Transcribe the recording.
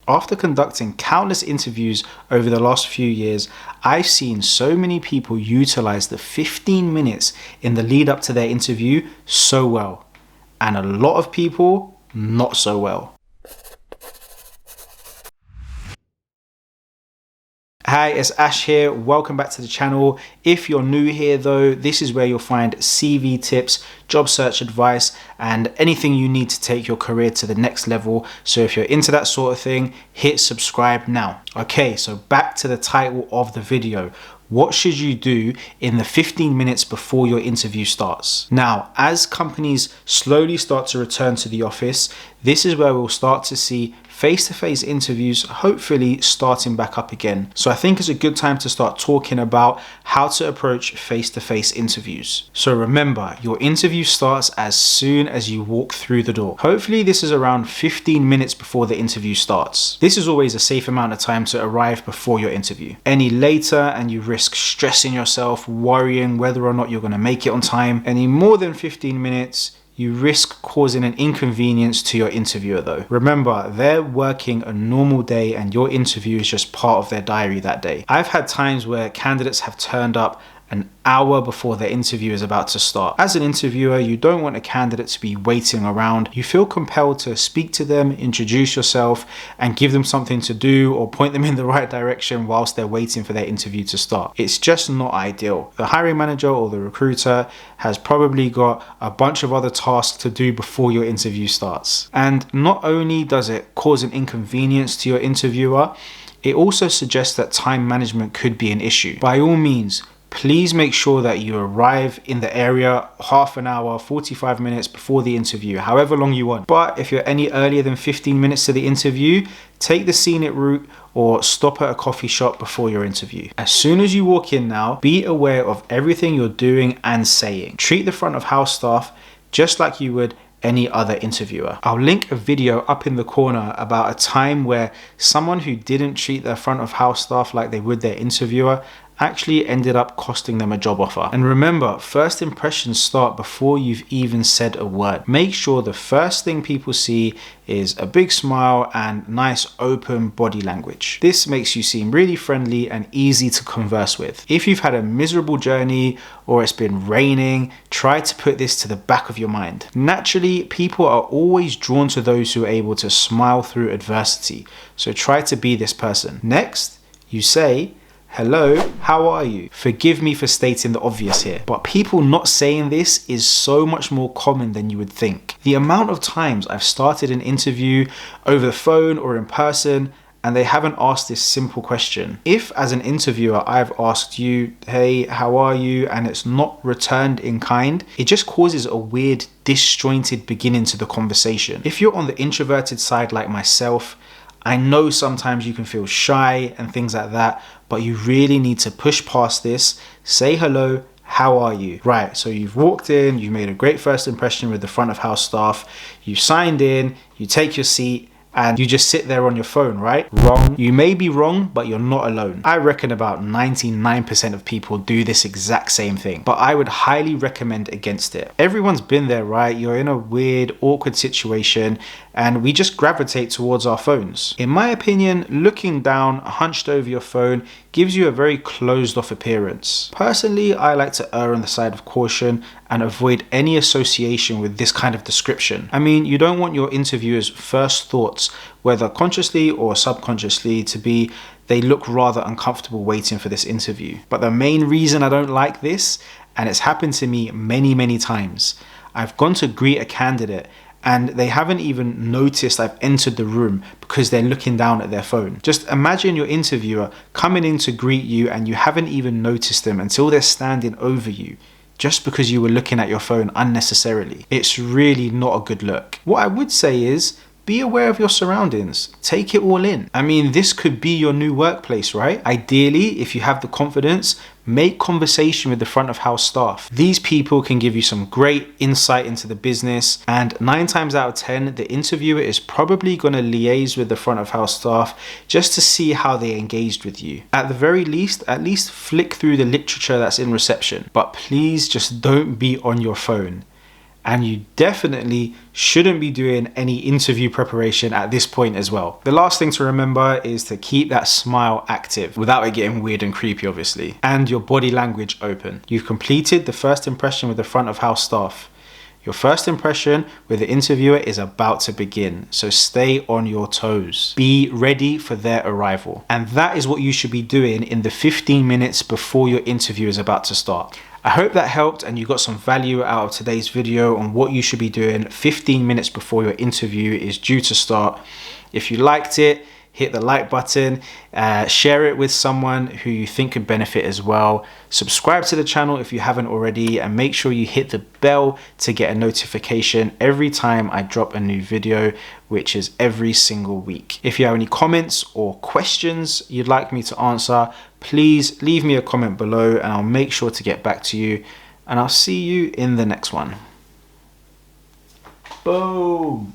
After conducting countless interviews over the last few years, I've seen so many people utilize the 15 minutes in the lead up to their interview so well, and a lot of people not so well. Hi, it's Ash here. Welcome back to the channel. If you're new here though, this is where you'll find CV tips, job search advice, and anything you need to take your career to the next level. So if you're into that sort of thing, hit subscribe now. Okay, so back to the title of the video. What should you do in the 15 minutes before your interview starts? Now, as companies slowly start to return to the office, this is where we'll start to see face-to-face interviews hopefully starting back up again. So I think it's a good time to start talking about how to approach face-to-face interviews. So remember, your interview starts as soon as you walk through the door. Hopefully this is around 15 minutes before the interview starts. This is always a safe amount of time to arrive before your interview. Any later and you risk stressing yourself, worrying whether or not you're going to make it on time. Any more than 15 minutes, you risk causing an inconvenience to your interviewer though. Remember, they're working a normal day and your interview is just part of their diary that day. I've had times where candidates have turned up an hour before their interview is about to start. As an interviewer, you don't want a candidate to be waiting around. You feel compelled to speak to them, introduce yourself, and give them something to do or point them in the right direction whilst they're waiting for their interview to start. It's just not ideal. The hiring manager or the recruiter has probably got a bunch of other tasks to do before your interview starts. And not only does it cause an inconvenience to your interviewer, it also suggests that time management could be an issue. By all means, please make sure that you arrive in the area half an hour, 45 minutes before the interview, however long you want. But if you're any earlier than 15 minutes to the interview, take the scenic route or stop at a coffee shop before your interview. As soon as you walk in now, be aware of everything you're doing and saying. Treat the front of house staff just like you would any other interviewer. I'll link a video up in the corner about a time where someone who didn't treat their front of house staff like they would their interviewer actually ended up costing them a job offer. And remember, first impressions start before you've even said a word. Make sure the first thing people see is a big smile and nice open body language. This makes you seem really friendly and easy to converse with. If you've had a miserable journey or it's been raining, try to put this to the back of your mind. Naturally, people are always drawn to those who are able to smile through adversity. So try to be this person. Next, you say, "Hello, how are you?" Forgive me for stating the obvious here, but people not saying this is so much more common than you would think. The amount of times I've started an interview over the phone or in person and they haven't asked this simple question. If as an interviewer I've asked you, "Hey, how are you?" and it's not returned in kind, it just causes a weird, disjointed beginning to the conversation. If you're on the introverted side like myself, I know sometimes you can feel shy and things like that, but you really need to push past this. Say hello, how are you? Right, so you've walked in, you made a great first impression with the front of house staff, you signed in, you take your seat, and you just sit there on your phone, right? Wrong. You may be wrong, but you're not alone. I reckon about 99% of people do this exact same thing, but I would highly recommend against it. Everyone's been there, right? You're in a weird, awkward situation, and we just gravitate towards our phones. In my opinion, looking down, hunched over your phone, gives you a very closed off appearance. Personally, I like to err on the side of caution and avoid any association with this kind of description. I mean, you don't want your interviewer's first thoughts, whether consciously or subconsciously, to be they look rather uncomfortable waiting for this interview. But the main reason I don't like this, and it's happened to me many times, I've gone to greet a candidate and they haven't even noticed I've entered the room because they're looking down at their phone. Just imagine your interviewer coming in to greet you and you haven't even noticed them until they're standing over you, just because you were looking at your phone unnecessarily. It's really not a good look. What I would say is, be aware of your surroundings. Take it all in. I mean, this could be your new workplace, right? Ideally, if you have the confidence, make conversation with the front of house staff. These people can give you some great insight into the business, and 9 times out of 10, the interviewer is probably going to liaise with the front of house staff just to see how they engaged with you. At the very least, at least flick through the literature that's in reception, but please just don't be on your phone. And you definitely shouldn't be doing any interview preparation at this point as well. The last thing to remember is to keep that smile active without it getting weird and creepy, obviously, and your body language open. You've completed the first impression with the front of house staff. Your first impression with the interviewer is about to begin, so stay on your toes. Be ready for their arrival. And that is what you should be doing in the 15 minutes before your interview is about to start. I hope that helped and you got some value out of today's video on what you should be doing 15 minutes before your interview is due to start. If you liked it, hit the like button, share it with someone who you think could benefit as well. Subscribe to the channel if you haven't already, and make sure you hit the bell to get a notification every time I drop a new video, which is every single week. If you have any comments or questions you'd like me to answer, please leave me a comment below and I'll make sure to get back to you, and I'll see you in the next one. Boom.